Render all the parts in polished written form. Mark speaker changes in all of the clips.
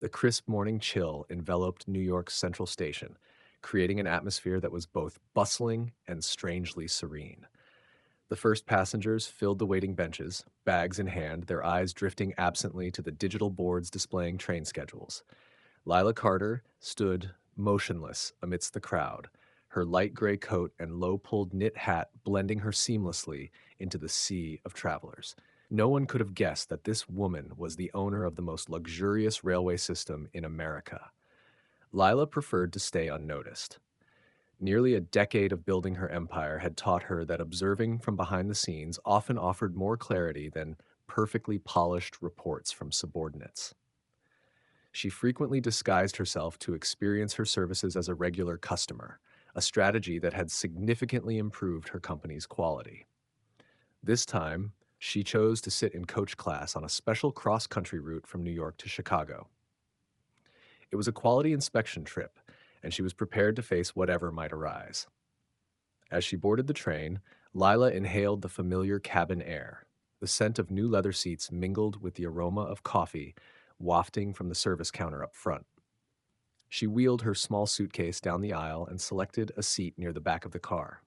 Speaker 1: The crisp morning chill enveloped New York's Central Station, creating an atmosphere that was both bustling and strangely serene. The first passengers filled the waiting benches, bags in hand, their eyes drifting absently to the digital boards displaying train schedules. Lila Carter stood motionless amidst the crowd, her light gray coat and low pulled knit hat blending her seamlessly into the sea of travelers. No one could have guessed that this woman was the owner of the most luxurious railway system in America. Lila preferred to stay unnoticed. Nearly a decade of building her empire had taught her that observing from behind the scenes often offered more clarity than perfectly polished reports from subordinates. She frequently disguised herself to experience her services as a regular customer, a strategy that had significantly improved her company's quality. This time, she chose to sit in coach class on a special cross country route from New York to Chicago. It was a quality inspection trip, and she was prepared to face whatever might arise. As she boarded the train, Lila inhaled the familiar cabin air. The scent of new leather seats mingled with the aroma of coffee wafting from the service counter up front. She wheeled her small suitcase down the aisle and selected a seat near the back of the car.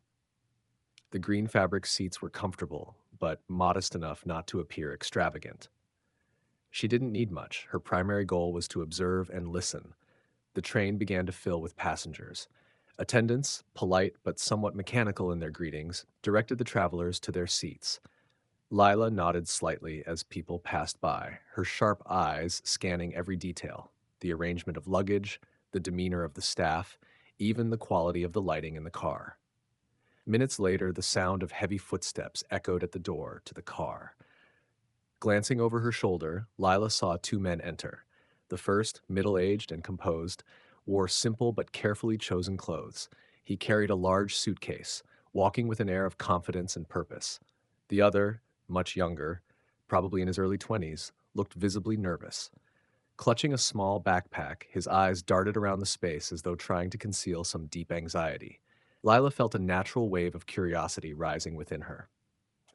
Speaker 1: The green fabric seats were comfortable, but modest enough not to appear extravagant. She didn't need much. Her primary goal was to observe and listen. The train began to fill with passengers. Attendants, polite but somewhat mechanical in their greetings, directed the travelers to their seats. Lila nodded slightly as people passed by, her sharp eyes scanning every detail: the arrangement of luggage, the demeanor of the staff, even the quality of the lighting in the car. Minutes later, the sound of heavy footsteps echoed at the door to the car. Glancing over her shoulder, Lila saw two men enter. The first, middle-aged and composed, wore simple but carefully chosen clothes. He carried a large suitcase, walking with an air of confidence and purpose. The other, much younger, probably in his early 20s, looked visibly nervous. Clutching a small backpack, his eyes darted around the space as though trying to conceal some deep anxiety. Lila felt a natural wave of curiosity rising within her.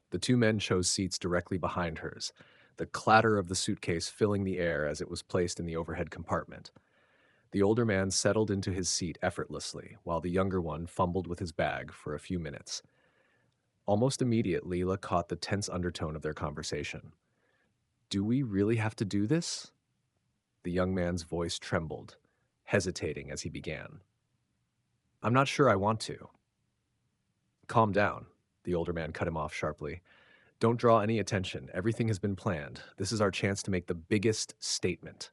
Speaker 1: The two men chose seats directly behind hers, the clatter of the suitcase filling the air as it was placed in the overhead compartment. The older man settled into his seat effortlessly, while the younger one fumbled with his bag for a few minutes. Almost immediately, Leela caught the tense undertone of their conversation. "Do we really have to do this?" The young man's voice trembled, hesitating as he began. "I'm not sure I want to." "Calm down," the older man cut him off sharply. "Don't draw any attention. Everything has been planned. This is our chance to make the biggest statement."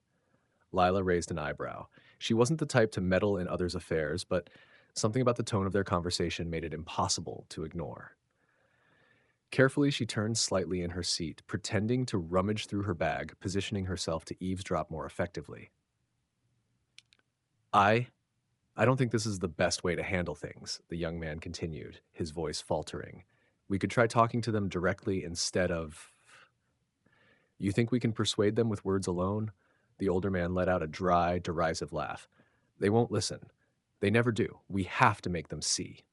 Speaker 1: Lila raised an eyebrow. She wasn't the type to meddle in others' affairs, but something about the tone of their conversation made it impossible to ignore. Carefully, she turned slightly in her seat, pretending to rummage through her bag, positioning herself to eavesdrop more effectively. I I don't think this is the best way to handle things," the young man continued, his voice faltering. "We could try talking to them directly instead of." "You think we can persuade them with words alone?" The older man let out a dry, derisive laugh. "They won't listen. They never do. We have to make them see."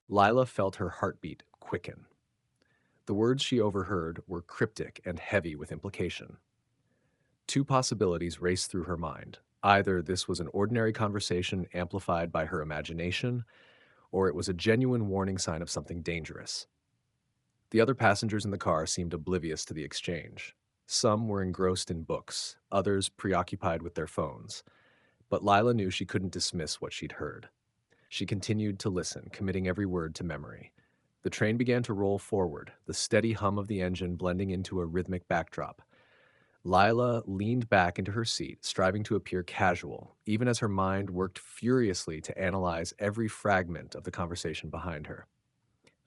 Speaker 1: Lila felt her heartbeat quicken. The words she overheard were cryptic and heavy with implication. Two possibilities raced through her mind. Either this was an ordinary conversation amplified by her imagination, or it was a genuine warning sign of something dangerous. The other passengers in the car seemed oblivious to the exchange. Some were engrossed in books, others preoccupied with their phones. But Lila knew she couldn't dismiss what she'd heard. She continued to listen, committing every word to memory. The train began to roll forward, the steady hum of the engine blending into a rhythmic backdrop. Lila leaned back into her seat, striving to appear casual, even as her mind worked furiously to analyze every fragment of the conversation behind her.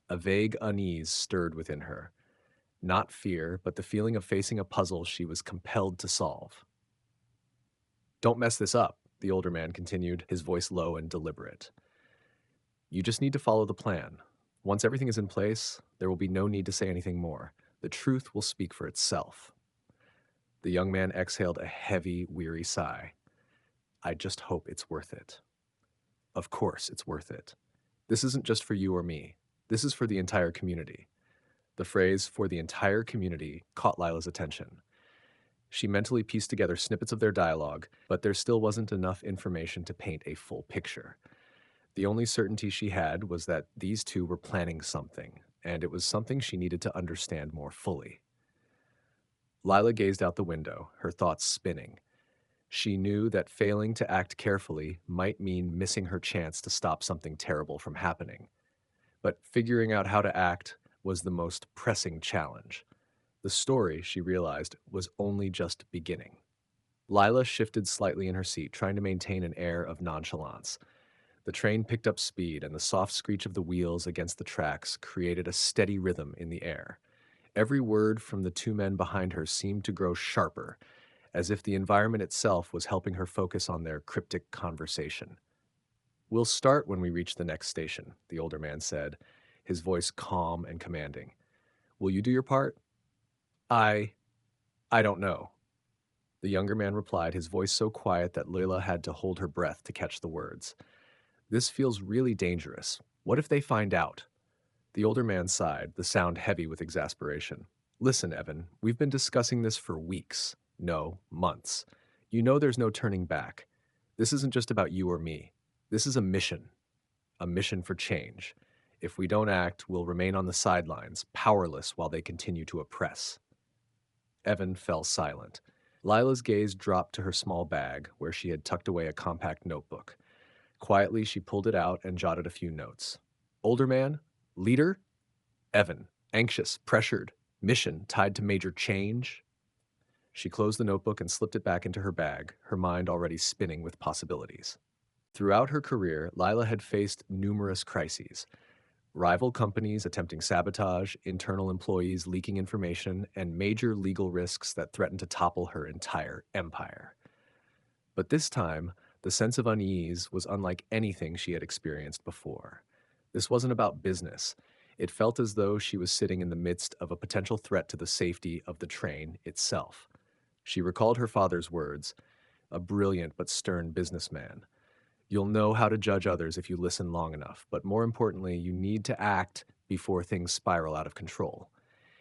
Speaker 1: A vague unease stirred within her. Not fear, but the feeling of facing a puzzle she was compelled to solve. "Don't mess this up," the older man continued, his voice low and deliberate. "You just need to follow the plan. Once everything is in place, there will be no need to say anything more. The truth will speak for itself." The young man exhaled a heavy, weary sigh. "I just hope it's worth it." "Of course it's worth it. This isn't just for you or me. This is for the entire community." The phrase "for the entire community" caught Lila's attention. She mentally pieced together snippets of their dialogue, but there still wasn't enough information to paint a full picture. The only certainty she had was that these two were planning something, and it was something she needed to understand more fully. Lila gazed out the window, her thoughts spinning. She knew that failing to act carefully might mean missing her chance to stop something terrible from happening. But figuring out how to act was the most pressing challenge. The story, she realized, was only just beginning. Lila shifted slightly in her seat, trying to maintain an air of nonchalance. The train picked up speed, and the soft screech of the wheels against the tracks created a steady rhythm in the air. Every word from the two men behind her seemed to grow sharper, as if the environment itself was helping her focus on their cryptic conversation. "We'll start when we reach the next station," the older man said, his voice calm and commanding. "Will you do your part?" I I don't know." The younger man replied, his voice so quiet that Lila had to hold her breath to catch the words. "This feels really dangerous. What if they find out?" The older man sighed, the sound heavy with exasperation. "Listen, Evan, we've been discussing this for weeks. No, months. You know there's no turning back. This isn't just about you or me. This is a mission for change. If we don't act, we'll remain on the sidelines, powerless while they continue to oppress." Evan fell silent. Lila's gaze dropped to her small bag, where she had tucked away a compact notebook. Quietly, she pulled it out and jotted a few notes. "Older man? Leader? Evan. Anxious, pressured. Mission tied to major change." She closed the notebook and slipped it back into her bag, her mind already spinning with possibilities. Throughout her career, Lila had faced numerous crises. Rival companies attempting sabotage, internal employees leaking information, and major legal risks that threatened to topple her entire empire. But this time, the sense of unease was unlike anything she had experienced before. This wasn't about business. It felt as though she was sitting in the midst of a potential threat to the safety of the train itself. She recalled her father's words, a brilliant but stern businessman. "You'll know how to judge others if you listen long enough, but more importantly, you need to act before things spiral out of control."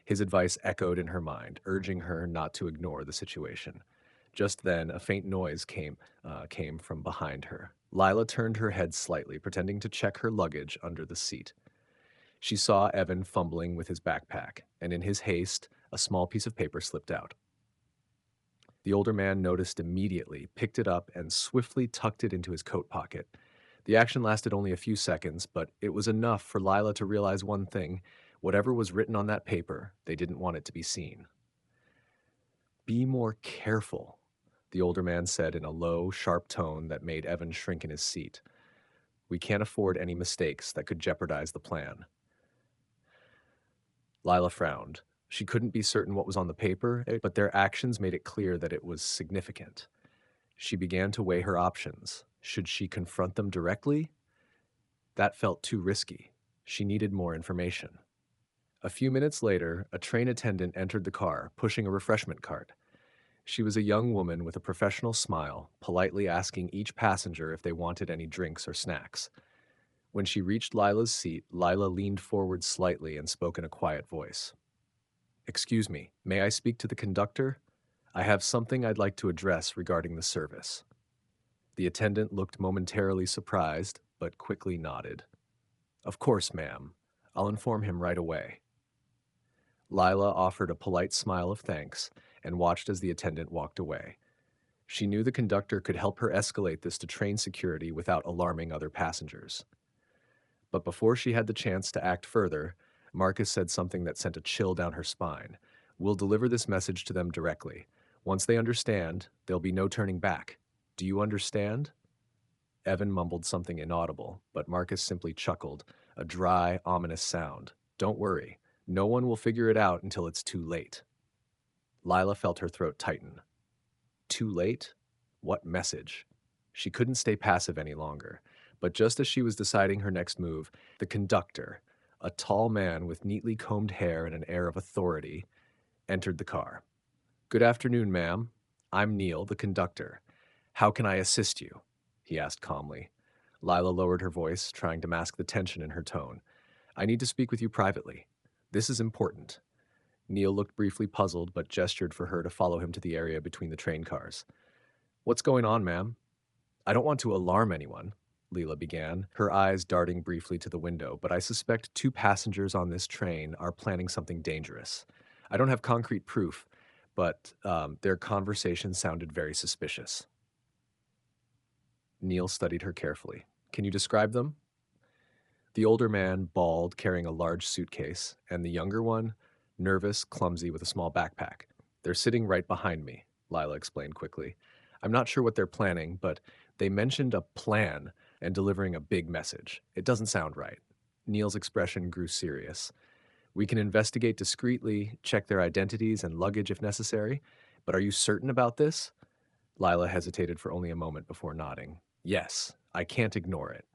Speaker 1: His advice echoed in her mind, urging her not to ignore the situation. Just then, a faint noise came from behind her. Lila turned her head slightly, pretending to check her luggage under the seat. She saw Evan fumbling with his backpack, and in his haste, a small piece of paper slipped out. The older man noticed immediately, picked it up, and swiftly tucked it into his coat pocket. The action lasted only a few seconds, but it was enough for Lila to realize one thing. Whatever was written on that paper, they didn't want it to be seen. "Be more careful," the older man said in a low, sharp tone that made Evan shrink in his seat. "We can't afford any mistakes that could jeopardize the plan." Lila frowned. She couldn't be certain what was on the paper, but their actions made it clear that it was significant. She began to weigh her options. Should she confront them directly? That felt too risky. She needed more information. A few minutes later, a train attendant entered the car, pushing a refreshment cart. She was a young woman with a professional smile, politely asking each passenger if they wanted any drinks or snacks. When she reached Lila's seat, Lila leaned forward slightly and spoke in a quiet voice. "Excuse me, may I speak to the conductor? I have something I'd like to address regarding the service." The attendant looked momentarily surprised, but quickly nodded. "Of course, ma'am. I'll inform him right away." Lila offered a polite smile of thanks and watched as the attendant walked away. She knew the conductor could help her escalate this to train security without alarming other passengers. But before she had the chance to act further, Marcus said something that sent a chill down her spine. "We'll deliver this message to them directly. Once they understand, there'll be no turning back. Do you understand?" Evan mumbled something inaudible, but Marcus simply chuckled, a dry, ominous sound. "Don't worry. No one will figure it out until it's too late." Lila felt her throat tighten. Too late? What message? She couldn't stay passive any longer, but just as she was deciding her next move, the conductor, a tall man with neatly combed hair and an air of authority, entered the car. "Good afternoon, ma'am. I'm Neil, the conductor. How can I assist you?" he asked calmly. Lila lowered her voice, trying to mask the tension in her tone. "I need to speak with you privately. This is important." Neil looked briefly puzzled but gestured for her to follow him to the area between the train cars. What's going on, ma'am? I don't want to alarm anyone, Leela began, her eyes darting briefly to the window, but I suspect two passengers on this train are planning something dangerous. I don't have concrete proof, but their conversation sounded very suspicious. Neil studied her carefully. Can you describe them? The older man, bald, carrying a large suitcase, and the younger one, nervous, clumsy, with a small backpack. They're sitting right behind me, Lila explained quickly. I'm not sure what they're planning, but they mentioned a plan and delivering a big message. It doesn't sound right. Neil's expression grew serious. We can investigate discreetly, check their identities and luggage if necessary, but are you certain about this? Lila hesitated for only a moment before nodding. Yes, I can't ignore it.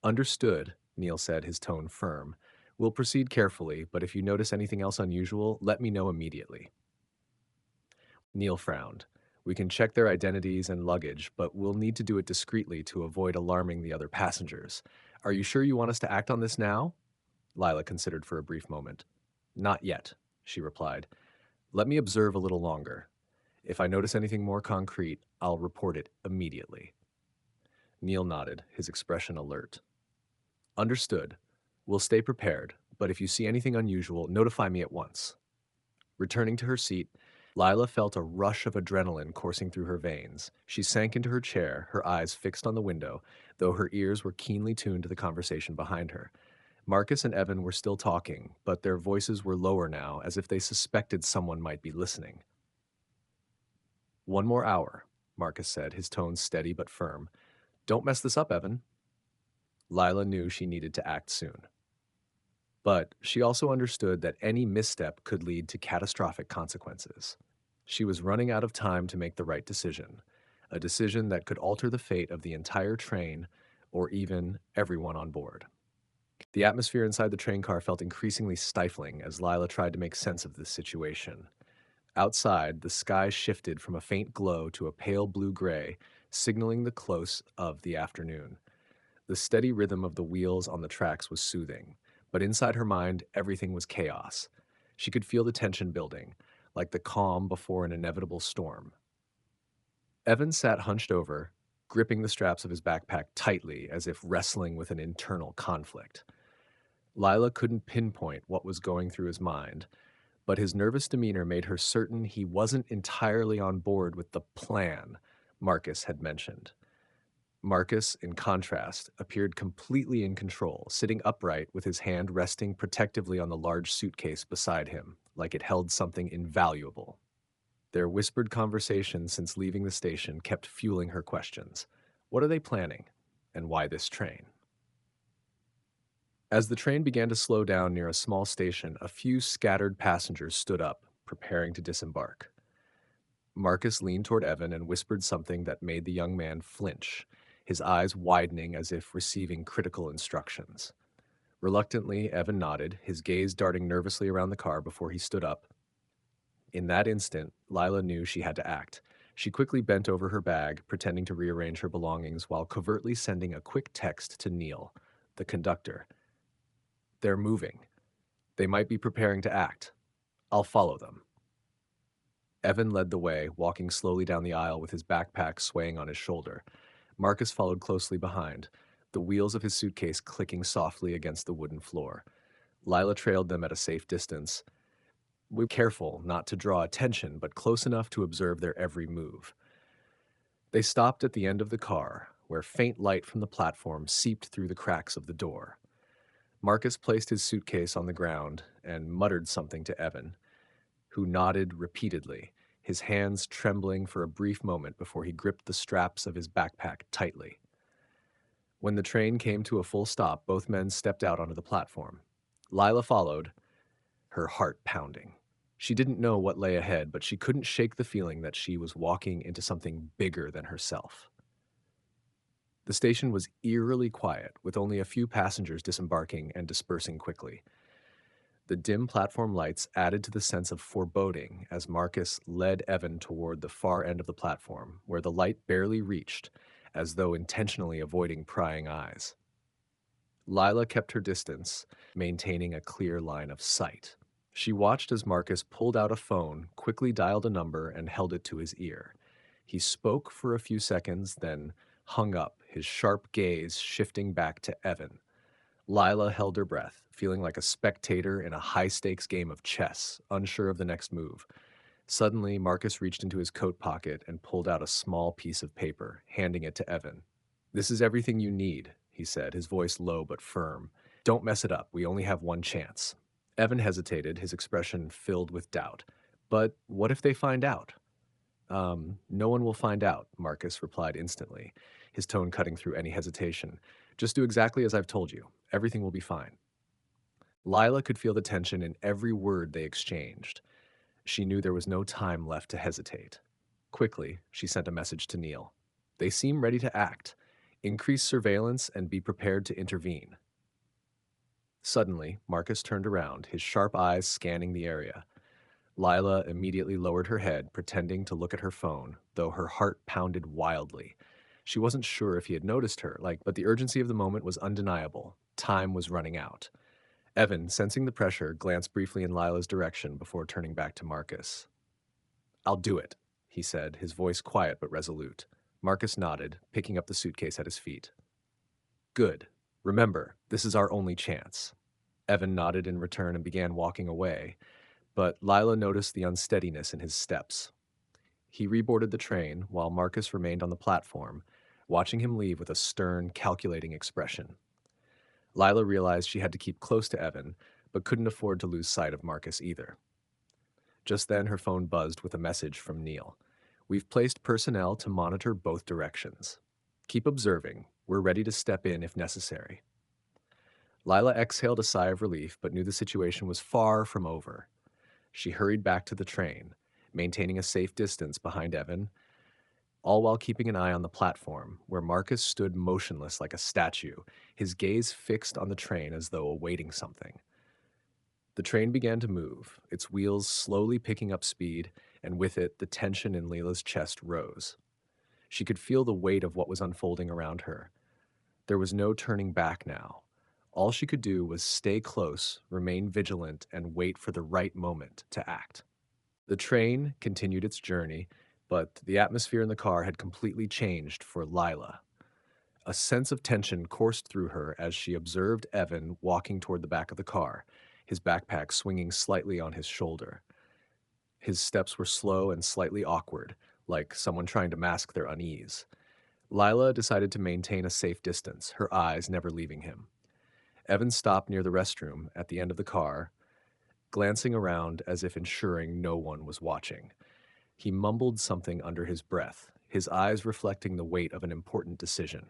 Speaker 1: Understood, Neil said, his tone firm. We'll proceed carefully, but if you notice anything else unusual, let me know immediately. Neil frowned. We can check their identities and luggage, but we'll need to do it discreetly to avoid alarming the other passengers. Are you sure you want us to act on this now? Lila considered for a brief moment. Not yet, she replied. Let me observe a little longer. If I notice anything more concrete, I'll report it immediately. Neil nodded, his expression alert. Understood. We'll stay prepared, but if you see anything unusual, notify me at once. Returning to her seat, Lila felt a rush of adrenaline coursing through her veins. She sank into her chair, her eyes fixed on the window, though her ears were keenly tuned to the conversation behind her. Marcus and Evan were still talking, but their voices were lower now, as if they suspected someone might be listening. One more hour, Marcus said, his tone steady but firm. Don't mess this up, Evan. Lila knew she needed to act soon. But she also understood that any misstep could lead to catastrophic consequences. She was running out of time to make the right decision, a decision that could alter the fate of the entire train or even everyone on board. The atmosphere inside the train car felt increasingly stifling as Lila tried to make sense of this situation. Outside, the sky shifted from a faint glow to a pale blue-gray, signaling the close of the afternoon. The steady rhythm of the wheels on the tracks was soothing, but inside her mind, everything was chaos. She could feel the tension building, like the calm before an inevitable storm. Evan sat hunched over, gripping the straps of his backpack tightly as if wrestling with an internal conflict. Lila couldn't pinpoint what was going through his mind, but his nervous demeanor made her certain he wasn't entirely on board with the plan Marcus had mentioned. Marcus, in contrast, appeared completely in control, sitting upright with his hand resting protectively on the large suitcase beside him, like it held something invaluable. Their whispered conversation since leaving the station kept fueling her questions. What are they planning? And why this train? As the train began to slow down near a small station, a few scattered passengers stood up, preparing to disembark. Marcus leaned toward Evan and whispered something that made the young man flinch, his eyes widening as if receiving critical instructions. Reluctantly, Evan nodded, his gaze darting nervously around the car before he stood up. In that instant, Lila knew she had to act. She quickly bent over her bag, pretending to rearrange her belongings while covertly sending a quick text to Neil, the conductor. They're moving. They might be preparing to act. I'll follow them. Evan led the way, walking slowly down the aisle with his backpack swaying on his shoulder. Marcus followed closely behind, the wheels of his suitcase clicking softly against the wooden floor. Lila trailed them at a safe distance. We were careful not to draw attention, but close enough to observe their every move. They stopped at the end of the car, where faint light from the platform seeped through the cracks of the door. Marcus placed his suitcase on the ground and muttered something to Evan, who nodded repeatedly, his hands trembling for a brief moment before he gripped the straps of his backpack tightly. When the train came to a full stop, both men stepped out onto the platform. Lila followed, her heart pounding. She didn't know what lay ahead, but she couldn't shake the feeling that she was walking into something bigger than herself. The station was eerily quiet, with only a few passengers disembarking and dispersing quickly. The dim platform lights added to the sense of foreboding as Marcus led Evan toward the far end of the platform, where the light barely reached, as though intentionally avoiding prying eyes. Lila kept her distance, maintaining a clear line of sight. She watched as Marcus pulled out a phone, quickly dialed a number, and held it to his ear. He spoke for a few seconds, then hung up, his sharp gaze shifting back to Evan. Lila held her breath, feeling like a spectator in a high stakes game of chess, unsure of the next move. Suddenly, Marcus reached into his coat pocket and pulled out a small piece of paper, handing it to Evan. "This is everything you need," he said, his voice low but firm. "Don't mess it up. We only have one chance." Evan hesitated, his expression filled with doubt. "But what if they find out?" No one will find out," Marcus replied instantly, his tone cutting through any hesitation. "Just do exactly as I've told you. Everything will be fine." Lila could feel the tension in every word they exchanged. She knew there was no time left to hesitate. Quickly, she sent a message to Neil. "They seem ready to act. Increase surveillance and be prepared to intervene." Suddenly, Marcus turned around, his sharp eyes scanning the area. Lila immediately lowered her head, pretending to look at her phone, though her heart pounded wildly. She wasn't sure if he had noticed her, but the urgency of the moment was undeniable. Time was running out. Evan, sensing the pressure, glanced briefly in Lila's direction before turning back to Marcus. "I'll do it," he said, his voice quiet but resolute. Marcus nodded, picking up the suitcase at his feet. "Good. Remember, this is our only chance." Evan nodded in return and began walking away, but Lila noticed the unsteadiness in his steps. He reboarded the train while Marcus remained on the platform, watching him leave with a stern, calculating expression. Lila realized she had to keep close to Evan, but couldn't afford to lose sight of Marcus either. Just then, her phone buzzed with a message from Neil. "We've placed personnel to monitor both directions. Keep observing. We're ready to step in if necessary." Lila exhaled a sigh of relief, but knew the situation was far from over. She hurried back to the train, maintaining a safe distance behind Evan, all while keeping an eye on the platform, where Marcus stood motionless like a statue, his gaze fixed on the train as though awaiting something. The train began to move, its wheels slowly picking up speed, and with it, the tension in Leela's chest rose. She could feel the weight of what was unfolding around her. There was no turning back now. All she could do was stay close, remain vigilant, and wait for the right moment to act. The train continued its journey, but the atmosphere in the car had completely changed for Lila. A sense of tension coursed through her as she observed Evan walking toward the back of the car, his backpack swinging slightly on his shoulder. His steps were slow and slightly awkward, like someone trying to mask their unease. Lila decided to maintain a safe distance, her eyes never leaving him. Evan stopped near the restroom at the end of the car, glancing around as if ensuring no one was watching. He mumbled something under his breath, his eyes reflecting the weight of an important decision.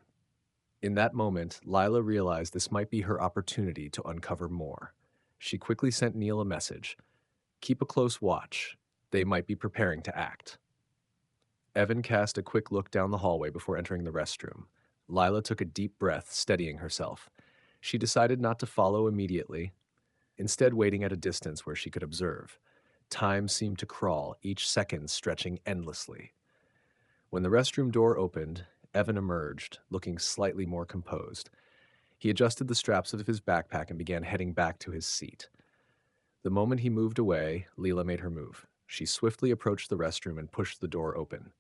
Speaker 1: In that moment, Lila realized this might be her opportunity to uncover more. She quickly sent Neil a message. "Keep a close watch. They might be preparing to act." Evan cast a quick look down the hallway before entering the restroom. Lila took a deep breath, steadying herself. She decided not to follow immediately, instead waiting at a distance where she could observe. Time seemed to crawl, each second stretching endlessly. When the restroom door opened, Evan emerged, looking slightly more composed. He adjusted the straps of his backpack and began heading back to his seat. The moment he moved away, Leela made her move. She swiftly approached the restroom and pushed the door open.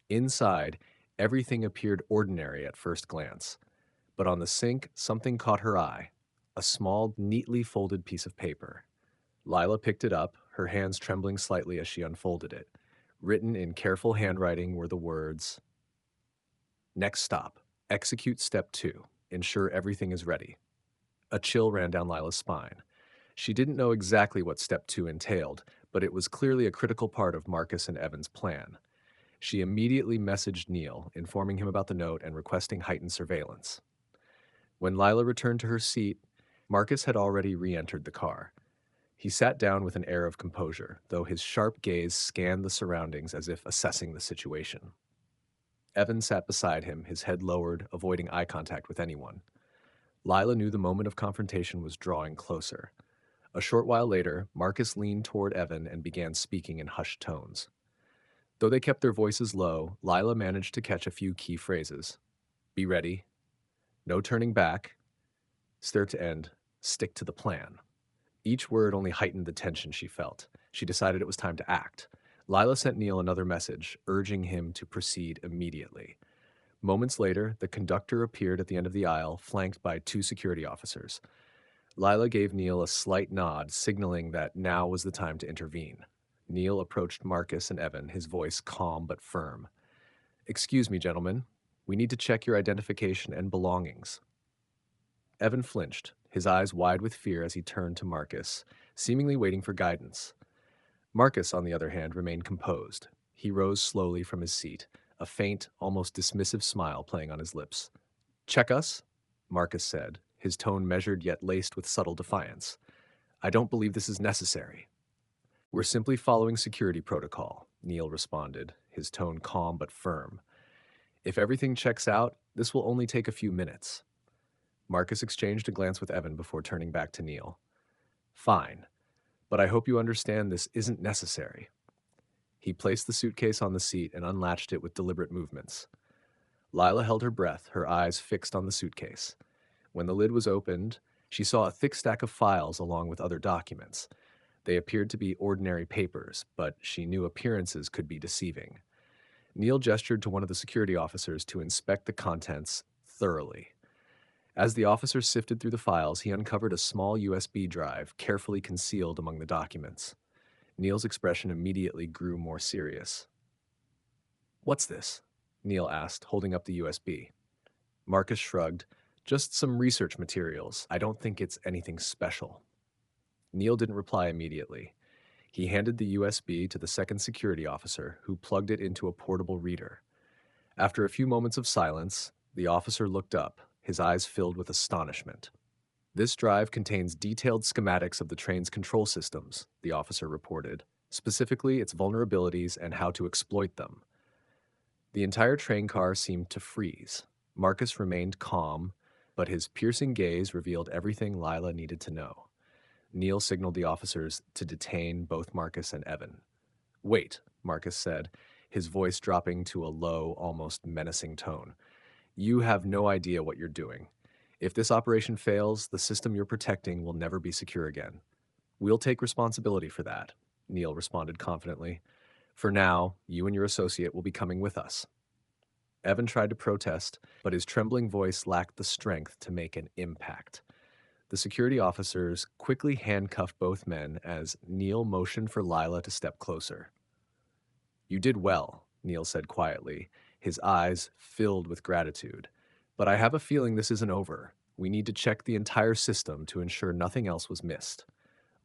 Speaker 1: Inside, everything appeared ordinary at first glance, but on the sink, something caught her eye, a small, neatly folded piece of paper. Lila picked it up, her hands trembling slightly as she unfolded it. Written in careful handwriting were the words, "Next stop, execute step 2. Ensure everything is ready." A chill ran down Lila's spine. She didn't know exactly what step 2 entailed, but it was clearly a critical part of Marcus and Evan's plan. She immediately messaged Neil, informing him about the note and requesting heightened surveillance. When Lila returned to her seat, Marcus had already re-entered the car. He sat down with an air of composure, though his sharp gaze scanned the surroundings as if assessing the situation. Evan sat beside him, his head lowered, avoiding eye contact with anyone. Lila knew the moment of confrontation was drawing closer. A short while later, Marcus leaned toward Evan and began speaking in hushed tones. Though they kept their voices low, Lila managed to catch a few key phrases. "Be ready," "no turning back," "start to end," "stick to the plan." Each word only heightened the tension she felt. She decided it was time to act. Lila sent Neil another message, urging him to proceed immediately. Moments later, the conductor appeared at the end of the aisle, flanked by two security officers. Lila gave Neil a slight nod, signaling that now was the time to intervene. Neil approached Marcus and Evan, his voice calm but firm. "Excuse me, gentlemen. We need to check your identification and belongings." Evan flinched, his eyes wide with fear as he turned to Marcus, seemingly waiting for guidance. Marcus, on the other hand, remained composed. He rose slowly from his seat, a faint, almost dismissive smile playing on his lips. "Check us?" Marcus said, his tone measured yet laced with subtle defiance. "I don't believe this is necessary." "We're simply following security protocol," Neil responded, his tone calm but firm. "If everything checks out, this will only take a few minutes." Marcus exchanged a glance with Evan before turning back to Neil. "Fine, but I hope you understand this isn't necessary." He placed the suitcase on the seat and unlatched it with deliberate movements. Lila held her breath, her eyes fixed on the suitcase. When the lid was opened, she saw a thick stack of files along with other documents. They appeared to be ordinary papers, but she knew appearances could be deceiving. Neil gestured to one of the security officers to inspect the contents thoroughly. As the officer sifted through the files, he uncovered a small USB drive carefully concealed among the documents. Neil's expression immediately grew more serious. "What's this?" Neil asked, holding up the USB. Marcus shrugged. "Just some research materials. I don't think it's anything special." Neil didn't reply immediately. He handed the USB to the second security officer, who plugged it into a portable reader. After a few moments of silence, the officer looked up, his eyes filled with astonishment. "This drive contains detailed schematics of the train's control systems," the officer reported, "specifically its vulnerabilities and how to exploit them." The entire train car seemed to freeze. Marcus remained calm, but his piercing gaze revealed everything Lila needed to know. Neil signaled the officers to detain both Marcus and Evan. "Wait," Marcus said, his voice dropping to a low, almost menacing tone. "You have no idea what you're doing. If this operation fails, the system you're protecting will never be secure again." "We'll take responsibility for that," Neil responded confidently. "For now, you and your associate will be coming with us." Evan tried to protest, but his trembling voice lacked the strength to make an impact. The security officers quickly handcuffed both men as Neil motioned for Lila to step closer. "You did well," Neil said quietly, his eyes filled with gratitude. "But I have a feeling this isn't over. We need to check the entire system to ensure nothing else was missed."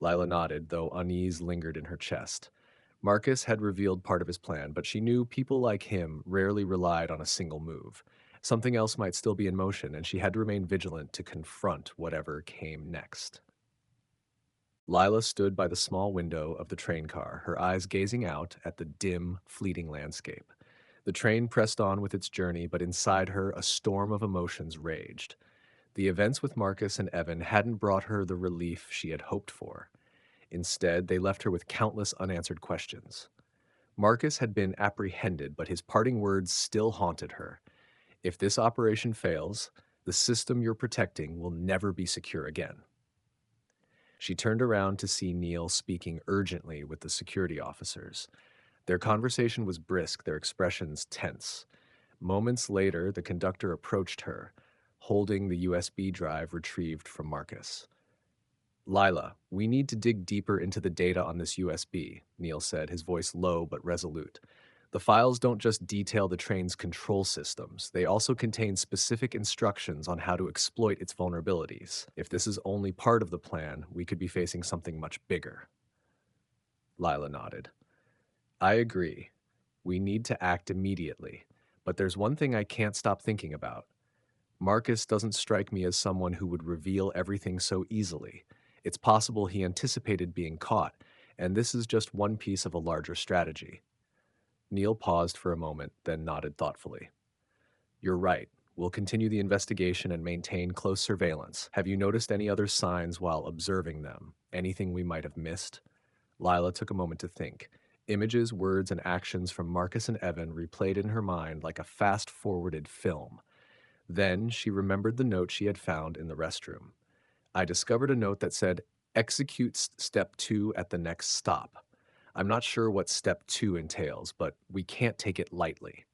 Speaker 1: Lila nodded, though unease lingered in her chest. Marcus had revealed part of his plan, but she knew people like him rarely relied on a single move. Something else might still be in motion, and she had to remain vigilant to confront whatever came next. Lila stood by the small window of the train car, her eyes gazing out at the dim, fleeting landscape. The train pressed on with its journey, but inside her a storm of emotions raged. The events with Marcus and Evan hadn't brought her the relief she had hoped for. Instead, they left her with countless unanswered questions. Marcus had been apprehended, but his parting words still haunted her. "If this operation fails, the system you're protecting will never be secure again." She turned around to see Neil speaking urgently with the security officers. Their conversation was brisk, their expressions tense. Moments later, the conductor approached her, holding the USB drive retrieved from Marcus. "Lila, we need to dig deeper into the data on this USB," Neil said, his voice low but resolute. "The files don't just detail the train's control systems, they also contain specific instructions on how to exploit its vulnerabilities. If this is only part of the plan, we could be facing something much bigger." Lila nodded. "I agree. We need to act immediately. But there's one thing I can't stop thinking about. Marcus doesn't strike me as someone who would reveal everything so easily. It's possible he anticipated being caught, and this is just one piece of a larger strategy." Neil paused for a moment, then nodded thoughtfully. "You're right. We'll continue the investigation and maintain close surveillance. Have you noticed any other signs while observing them? Anything we might have missed?" Lila took a moment to think. Images, words, and actions from Marcus and Evan replayed in her mind like a fast-forwarded film. Then she remembered the note she had found in the restroom. "I discovered a note that said, Execute step 2 at the next stop. I'm not sure what step 2 entails, but we can't take it lightly.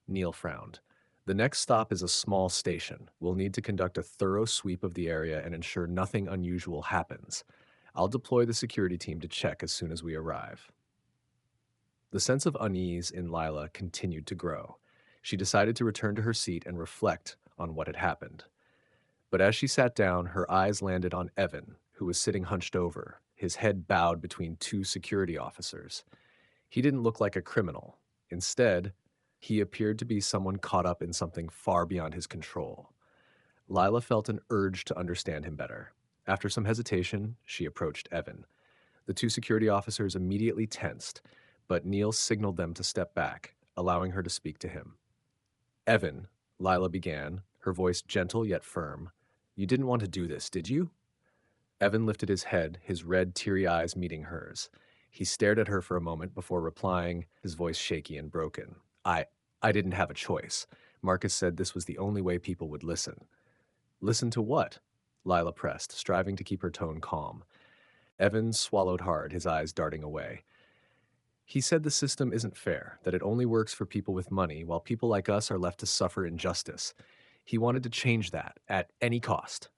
Speaker 1: Neil frowned. The next stop is a small station. We'll need to conduct a thorough sweep of the area and ensure nothing unusual happens. I'll deploy the security team to check as soon as we arrive. The sense of unease in Lila continued to grow. She decided to return to her seat and reflect on what had happened. But as she sat down, her eyes landed on Evan, who was sitting hunched over, his head bowed between two security officers. He didn't look like a criminal. Instead, he appeared to be someone caught up in something far beyond his control. Lila felt an urge to understand him better. After some hesitation, she approached Evan. The two security officers immediately tensed, but Neil signaled them to step back, allowing her to speak to him. Evan, Lila began, her voice gentle yet firm. You didn't want to do this, did you? Evan lifted his head, his red, teary eyes meeting hers. He stared at her for a moment before replying, his voice shaky and broken. I didn't have a choice. Marcus said this was the only way people would listen. Listen to what? Lila pressed, striving to keep her tone calm. Evan swallowed hard, his eyes darting away. He said the system isn't fair, that it only works for people with money, while people like us are left to suffer injustice. He wanted to change that, at any cost.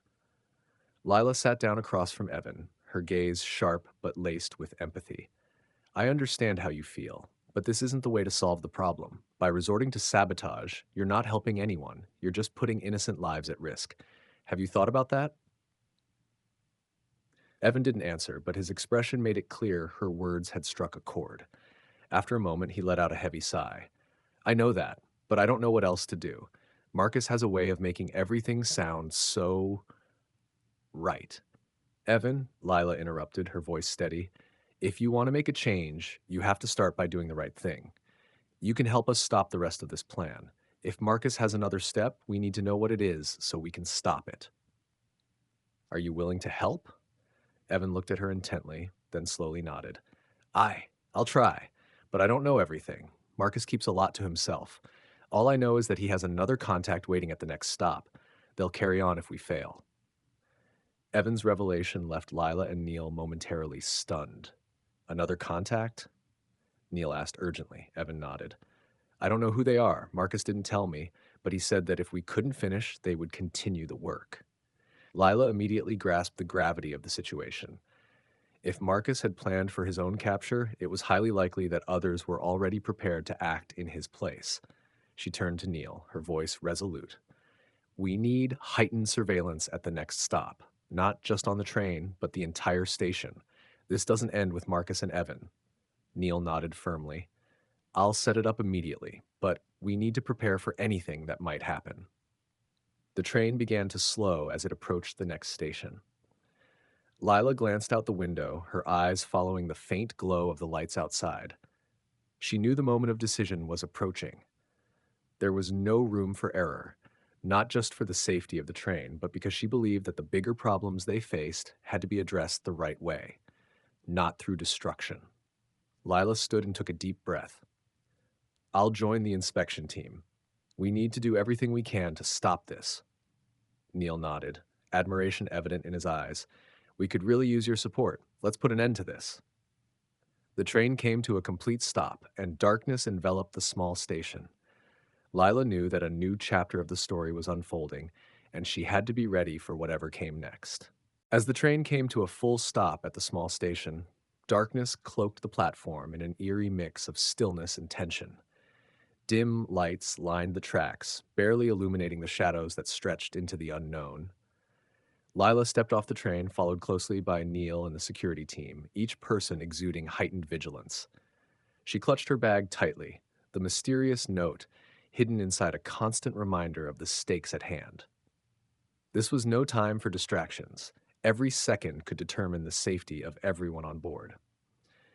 Speaker 1: Lila sat down across from Evan, her gaze sharp but laced with empathy. I understand how you feel, but this isn't the way to solve the problem. By resorting to sabotage, you're not helping anyone. You're just putting innocent lives at risk. Have you thought about that? Evan didn't answer, but his expression made it clear her words had struck a chord. After a moment, he let out a heavy sigh. I know that, but I don't know what else to do. Marcus has a way of making everything sound so right. Evan, Lila interrupted, her voice steady. If you want to make a change, you have to start by doing the right thing. You can help us stop the rest of this plan. If Marcus has another step, we need to know what it is so we can stop it. Are you willing to help? Evan looked at her intently, then slowly nodded. I'll try, but I don't know everything. Marcus keeps a lot to himself. All I know is that he has another contact waiting at the next stop. They'll carry on if we fail. Evan's revelation left Lila and Neil momentarily stunned. Another contact? Neil asked urgently. Evan nodded. I don't know who they are. Marcus didn't tell me, but he said that if we couldn't finish, they would continue the work. Lila immediately grasped the gravity of the situation. If Marcus had planned for his own capture, it was highly likely that others were already prepared to act in his place. She turned to Neil, her voice resolute. We need heightened surveillance at the next stop, not just on the train, but the entire station. This doesn't end with Marcus and Evan. Neil nodded firmly. I'll set it up immediately, but we need to prepare for anything that might happen. The train began to slow as it approached the next station. Lila glanced out the window, her eyes following the faint glow of the lights outside. She knew the moment of decision was approaching. There was no room for error, not just for the safety of the train, but because she believed that the bigger problems they faced had to be addressed the right way, not through destruction. Lila stood and took a deep breath. I'll join the inspection team. We need to do everything we can to stop this. Neil nodded, admiration evident in his eyes. We could really use your support. Let's put an end to this. The train came to a complete stop, and darkness enveloped the small station. Lila knew that a new chapter of the story was unfolding, and she had to be ready for whatever came next. As the train came to a full stop at the small station, darkness cloaked the platform in an eerie mix of stillness and tension. Dim lights lined the tracks, barely illuminating the shadows that stretched into the unknown. Lila stepped off the train, followed closely by Neil and the security team, each person exuding heightened vigilance. She clutched her bag tightly, the mysterious note hidden inside a constant reminder of the stakes at hand. This was no time for distractions. Every second could determine the safety of everyone on board.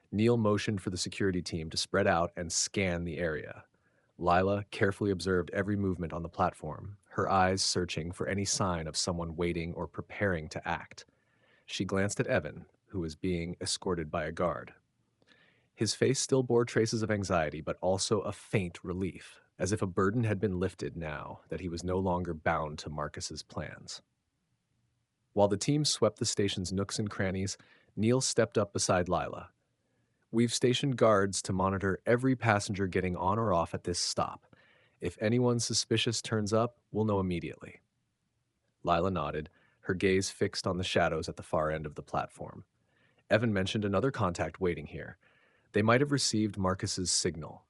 Speaker 1: Neil motioned for the security team to spread out and scan the area. Lila carefully observed every movement on the platform, her eyes searching for any sign of someone waiting or preparing to act. She glanced at Evan, who was being escorted by a guard. His face still bore traces of anxiety, but also a faint relief, as if a burden had been lifted now that he was no longer bound to Marcus's plans. While the team swept the station's nooks and crannies, Neil stepped up beside Lila. We've stationed guards to monitor every passenger getting on or off at this stop. If anyone suspicious turns up, we'll know immediately. Lila nodded, her gaze fixed on the shadows at the far end of the platform. Evan mentioned another contact waiting here. They might have received Marcus's signal.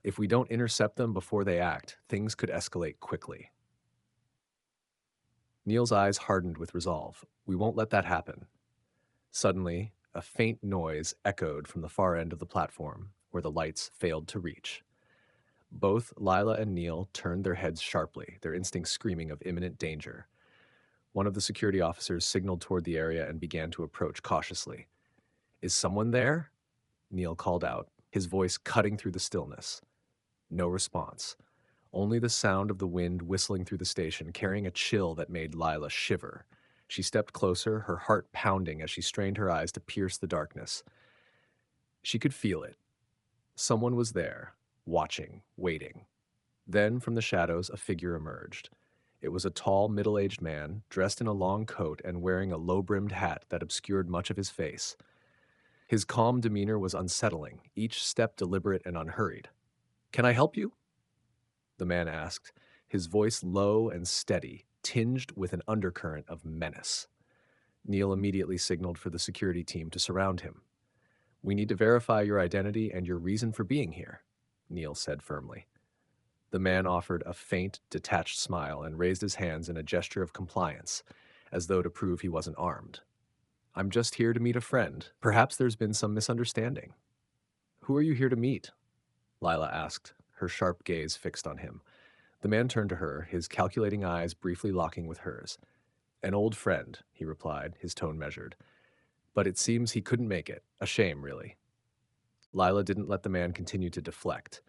Speaker 1: If we don't intercept them before they act, things could escalate quickly. Neil's eyes hardened with resolve. We won't let that happen. Suddenly, a faint noise echoed from the far end of the platform, where the lights failed to reach. Both Lila and Neil turned their heads sharply, their instincts screaming of imminent danger. One of the security officers signaled toward the area and began to approach cautiously. Is someone there? Neil called out, his voice cutting through the stillness. No response. Only the sound of the wind whistling through the station, carrying a chill that made Lila shiver. She stepped closer, her heart pounding as she strained her eyes to pierce the darkness. She could feel it. Someone was there, watching, waiting. Then, from the shadows, a figure emerged. It was a tall, middle-aged man, dressed in a long coat and wearing a low-brimmed hat that obscured much of his face. His calm demeanor was unsettling, each step deliberate and unhurried. "Can I help you?" the man asked, his voice low and steady, tinged with an undercurrent of menace. Neil immediately signaled for the security team to surround him. "We need to verify your identity and your reason for being here," Neil said firmly. The man offered a faint, detached smile and raised his hands in a gesture of compliance, as though to prove he wasn't armed. "I'm just here to meet a friend. Perhaps there's been some misunderstanding." "Who are you here to meet?" Lila asked, her sharp gaze fixed on him. The man turned to her, his calculating eyes briefly locking with hers. "An old friend," he replied, his tone measured. "But it seems he couldn't make it. A shame, really." Lila didn't let the man continue to deflect.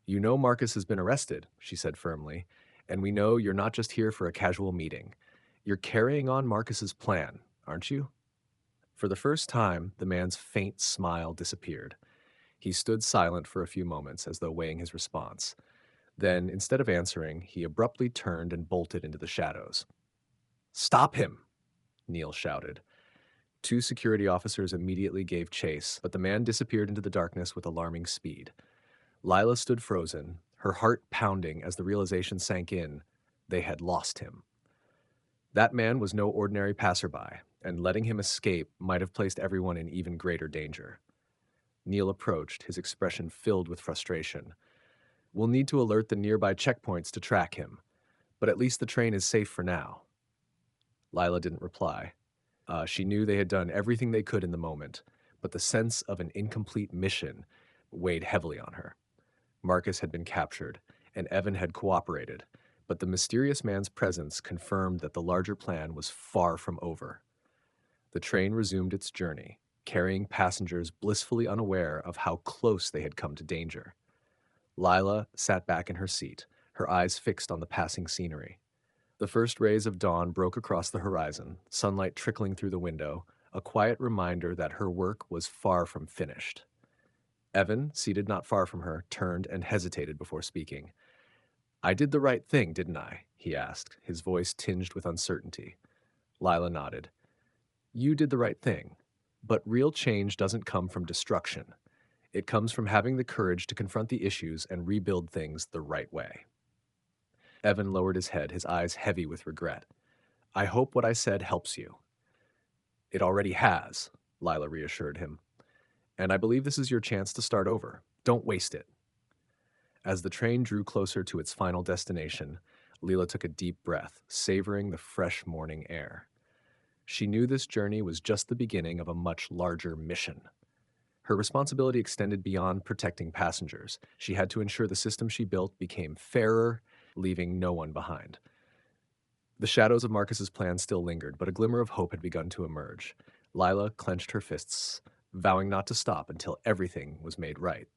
Speaker 1: "You know Marcus has been arrested," she said firmly, "and we know you're not just here for a casual meeting. You're carrying on Marcus's plan, aren't you?" For the first time, the man's faint smile disappeared. He stood silent for a few moments as though weighing his response. Then, instead of answering, he abruptly turned and bolted into the shadows. "Stop him!" Neil shouted. Two security officers immediately gave chase, but the man disappeared into the darkness with alarming speed. Lila stood frozen, her heart pounding as the realization sank in. They had lost him. That man was no ordinary passerby, and letting him escape might have placed everyone in even greater danger. Neil approached, his expression filled with frustration. "We'll need to alert the nearby checkpoints to track him, but at least the train is safe for now." Lila didn't reply. She knew they had done everything they could in the moment, but the sense of an incomplete mission weighed heavily on her. Marcus had been captured, and Evan had cooperated, but the mysterious man's presence confirmed that the larger plan was far from over. The train resumed its journey, carrying passengers blissfully unaware of how close they had come to danger. Lila sat back in her seat, her eyes fixed on the passing scenery. The first rays of dawn broke across the horizon, sunlight trickling through the window, a quiet reminder that her work was far from finished. Evan, seated not far from her, turned and hesitated before speaking. "I did the right thing, didn't I?" he asked, his voice tinged with uncertainty. Lila nodded. "You did the right thing, but real change doesn't come from destruction. It comes from having the courage to confront the issues and rebuild things the right way." Evan lowered his head, his eyes heavy with regret. "I hope what I said helps you." "It already has," Lila reassured him. "And I believe this is your chance to start over. Don't waste it." As the train drew closer to its final destination, Lila took a deep breath, savoring the fresh morning air. She knew this journey was just the beginning of a much larger mission. Her responsibility extended beyond protecting passengers. She had to ensure the system she built became fairer, leaving no one behind. The shadows of Marcus's plan still lingered, but a glimmer of hope had begun to emerge. Lila clenched her fists, vowing not to stop until everything was made right.